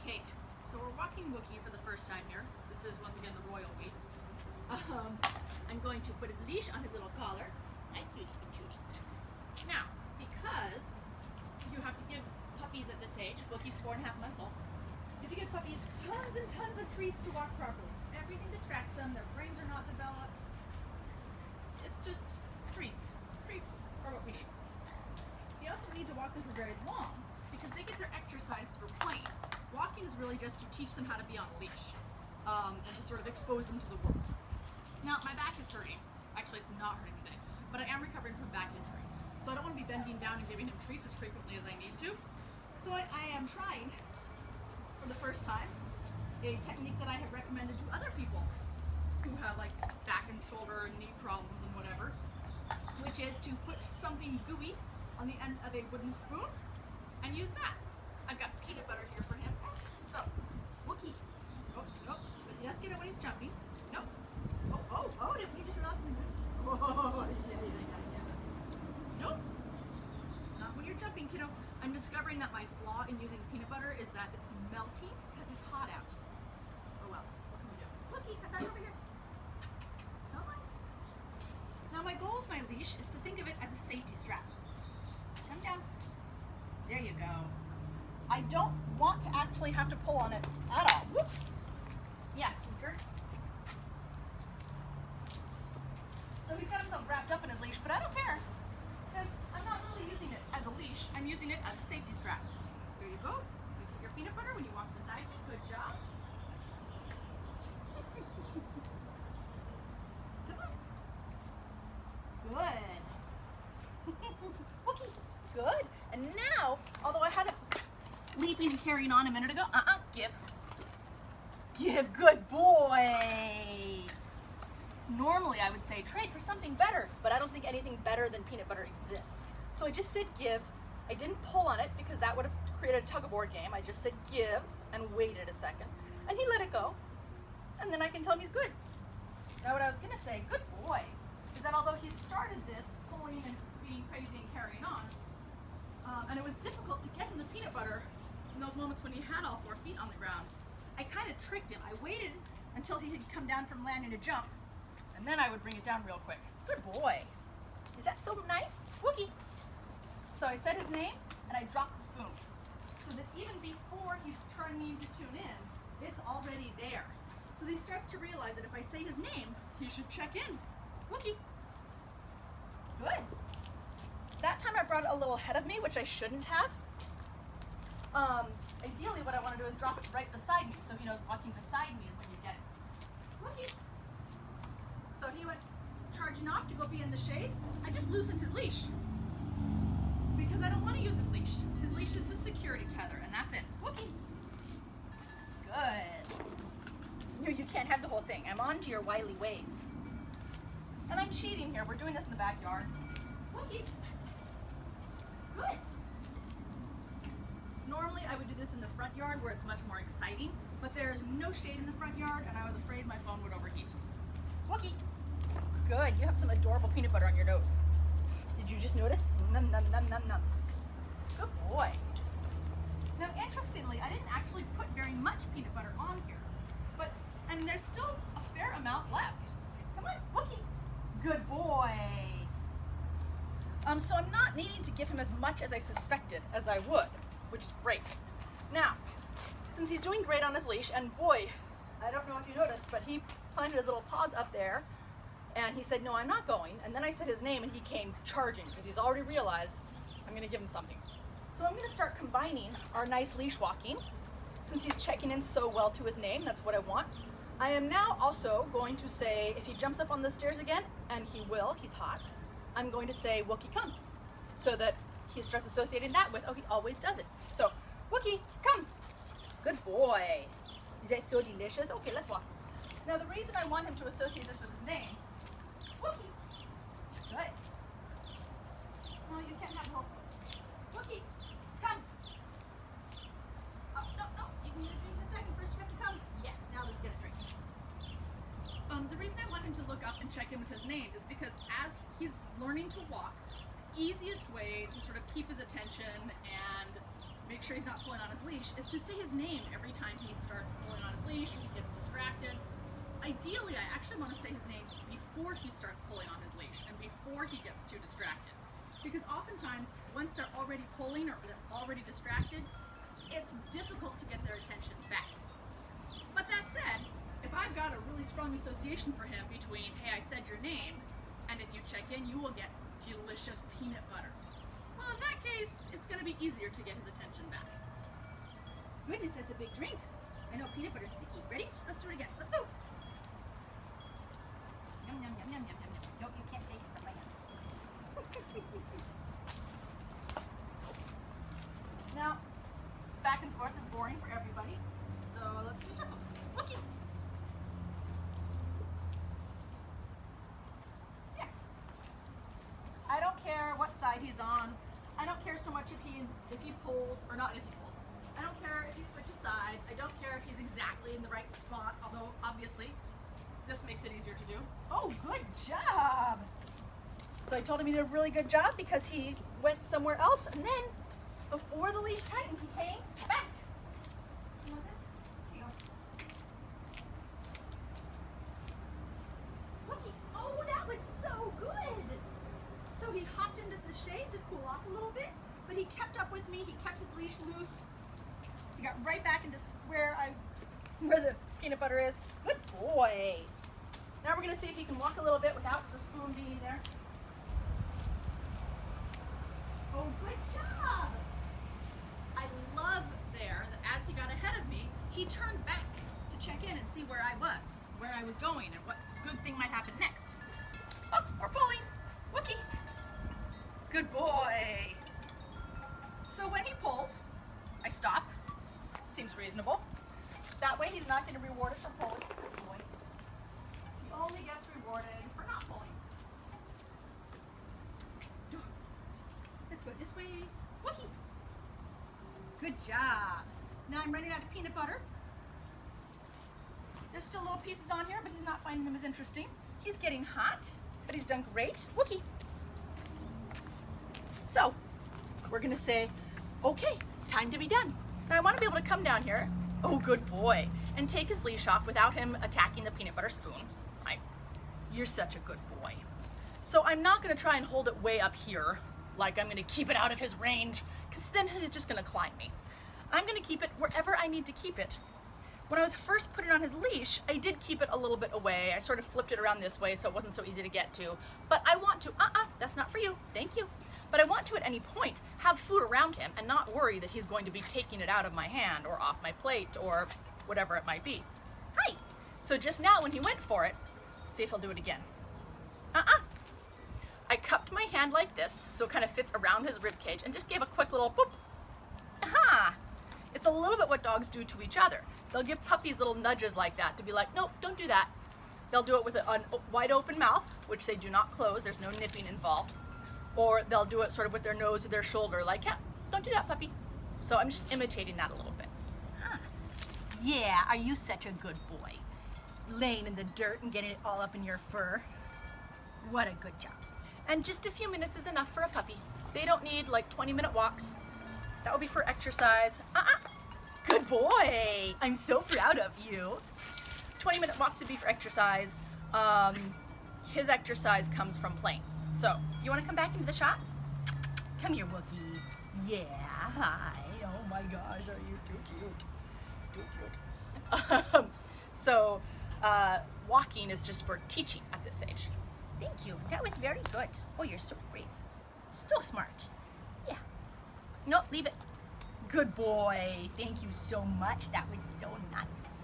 cake. So we're walking Wookie for the first time here. This is once again the royal we. I'm going to put his leash on his little collar. Hi, cutie patootie. Now, because you have to give puppies at this age, Wookie's 4.5 months old, you have to give puppies tons and tons of treats to walk properly. Everything distracts them, their brains are not developed. It's just treats. Treats are what we need. You also need to walk them for very long because they get their exercise through playing. Walking is really just to teach them how to be on a leash and to sort of expose them to the world. Now, my back is hurting. Actually, it's not hurting today, but I am recovering from back injury. So I don't want to be bending down and giving him treats as frequently as I need to. So I am trying, for the first time, a technique that I have recommended to other people who have like back and shoulder and knee problems and whatever, which is to put something gooey on the end of a wooden spoon and use that. I've got peanut butter here for him. So, Wookie. Oh, he does get it when he's jumping. Nope. Oh, did we just lost him? Oh, yeah. Nope. Not when you're jumping, kiddo. I'm discovering that my flaw in using peanut butter is that it's melting because it's hot out. Oh well, what can we do? Wookie, come back over here. Come on. Now my goal with my leash is to think of it as a safety strap. Come down. There you go. I don't want to actually have to pull on it at all. Whoops. Yes, Gert. So he's got himself wrapped up in his leash, but I don't care. Because I'm not really using it as a leash, I'm using it as a safety strap. There you go. You get your peanut butter when you walk beside me. Good job. Come on. Good. Wookie. Good. And now, although I had it leaping and carrying on a minute ago, give. Good boy. Normally I would say trade for something better, but I don't think anything better than peanut butter exists. So I just said give. I didn't pull on it because that would have created a tug-of-war game. I just said give and waited a second. And he let it go. And then I can tell him he's good. Now what I was going to say, good boy, is that although he started this pulling and being crazy and carrying on, and it was difficult to get him the peanut butter in those moments when he had all 4 feet on the ground, I kind of tricked him. I waited until he had come down from landing to jump, and then I would bring it down real quick. Good boy. Is that so nice? Wookie. So I said his name, and I dropped the spoon. So that even before he's turning to tune in, it's already there. So he starts to realize that if I say his name, he should check in. Wookie. Good. That time I brought it a little ahead of me, which I shouldn't have. Ideally what I want to do is drop it right beside me, so he knows walking beside me is when you get it. Wookie. So he went charging off to go be in the shade. I just loosened his leash because I don't want to use his leash. His leash is the security tether, and that's it. Wookie. Good. No, you can't have the whole thing. I'm on to your wily ways. And I'm cheating here. We're doing this in the backyard. Wookie. Good. Normally I would do this in the front yard where it's much more exciting, but there's no shade in the front yard and I was afraid my phone would overheat. Wookie. Good. You have some adorable peanut butter on your nose. Did you just notice? Num, num, num, num, num. Good boy. Now, interestingly, I didn't actually put very much peanut butter on here, and there's still a fair amount left. Come on, Wookie. Good boy. So I'm not needing to give him as much as I suspected as I would, which is great. Now, since he's doing great on his leash, and boy, I don't know if you noticed, but he planted his little paws up there, and he said, no, I'm not going. And then I said his name, and he came charging, because he's already realized I'm going to give him something. So I'm going to start combining our nice leash walking. Since he's checking in so well to his name, that's what I want. I am now also going to say, if he jumps up on the stairs again, and he will, he's hot, I'm going to say, Wookie, come, so that he starts associating that with, oh, he always does it. So, Wookie, come. Good boy. Is that so delicious? Okay, let's walk. Now, the reason I want him to associate this with his name, Wookie. Good. No, you can't have the whole spoon. Wookie, come. Oh, no, you can get a drink in a second. First, you have to come. Yes, now let's get a drink. The reason I want him to look up and check in with his name is because as he's learning to walk, easiest way to sort of keep his attention and make sure he's not pulling on his leash, is to say his name every time he starts pulling on his leash or he gets distracted. Ideally, I actually want to say his name before he starts pulling on his leash and before he gets too distracted. Because oftentimes, once they're already pulling or they're already distracted, it's difficult to get their attention back. But that said, if I've got a really strong association for him between, hey, I said your name, and if you check in, you will get delicious peanut butter. Well, in that case, it's going to be easier to get his attention back. Goodness, that's a big drink. I know peanut butter's sticky. Ready? Let's do it again. Let's go. Yum, yum, yum, yum, yum, yum, yum. Nope, you can't take it from my hand. Now, back and forth is boring for everybody, so let's do circles. Wookie. Yeah. I don't care what side he's on. I don't care so much if he pulls or not if he pulls. I don't care if he switches sides. I don't care if he's exactly in the right spot, although obviously this makes it easier to do. Oh, good job. So I told him he did a really good job because he went somewhere else, and then before the leash tightened, he came back. You want this? Here you go. Wookie. Oh, that was so good. So he hopped into the shade to cool off a little bit, but he kept up with me. He kept his leash loose. He got right back into where the peanut butter is. Good boy. Now we're going to see if he can walk a little bit without the spoon being there. Oh, good job. I love there that as he got ahead of me, he turned back to check in and see where I was going, and what good thing might happen next. Oh, we're pulling. Wookie. Good boy. So when he pulls, I stop. Seems reasonable. That way he's not getting rewarded for pulling. Good boy. He only gets rewarded for not pulling. Let's go this way. Wookie. Good job. Now I'm running out of peanut butter. There's still little pieces on here, but he's not finding them as interesting. He's getting hot, but he's done great. Wookie. So, we're gonna say, okay, time to be done. Now I wanna be able to come down here, oh good boy, and take his leash off without him attacking the peanut butter spoon. You're such a good boy. So I'm not gonna try and hold it way up here, like I'm gonna keep it out of his range, because then he's just gonna climb me. I'm gonna keep it wherever I need to keep it. When I was first putting on his leash, I did keep it a little bit away. I sort of flipped it around this way so it wasn't so easy to get to. But I want to, that's not for you, thank you. But I want to at any point have food around him and not worry that he's going to be taking it out of my hand or off my plate or whatever it might be. Hi. So just now when he went for it, see if he'll do it again. I cupped my hand like this so it kind of fits around his rib cage and just gave a quick little boop. Aha! It's a little bit what dogs do to each other. They'll give puppies little nudges like that to be like, nope, don't do that. They'll do it with a wide open mouth, which they do not close. There's no nipping involved. Or they'll do it sort of with their nose or their shoulder, like, yeah, don't do that, puppy. So I'm just imitating that a little bit. Yeah, are you such a good boy? Laying in the dirt and getting it all up in your fur. What a good job. And just a few minutes is enough for a puppy. They don't need like 20-minute walks. That would be for exercise. Good boy. I'm so proud of you. 20-minute walks would be for exercise. His exercise comes from playing. So, you want to come back into the shot? Come here, Wookie. Yeah, hi. Oh my gosh, are you too cute? Too cute. So, walking is just for teaching at this age. Thank you. That was very good. Oh, you're so brave. So smart. Yeah. No, leave it. Good boy. Thank you so much. That was so nice.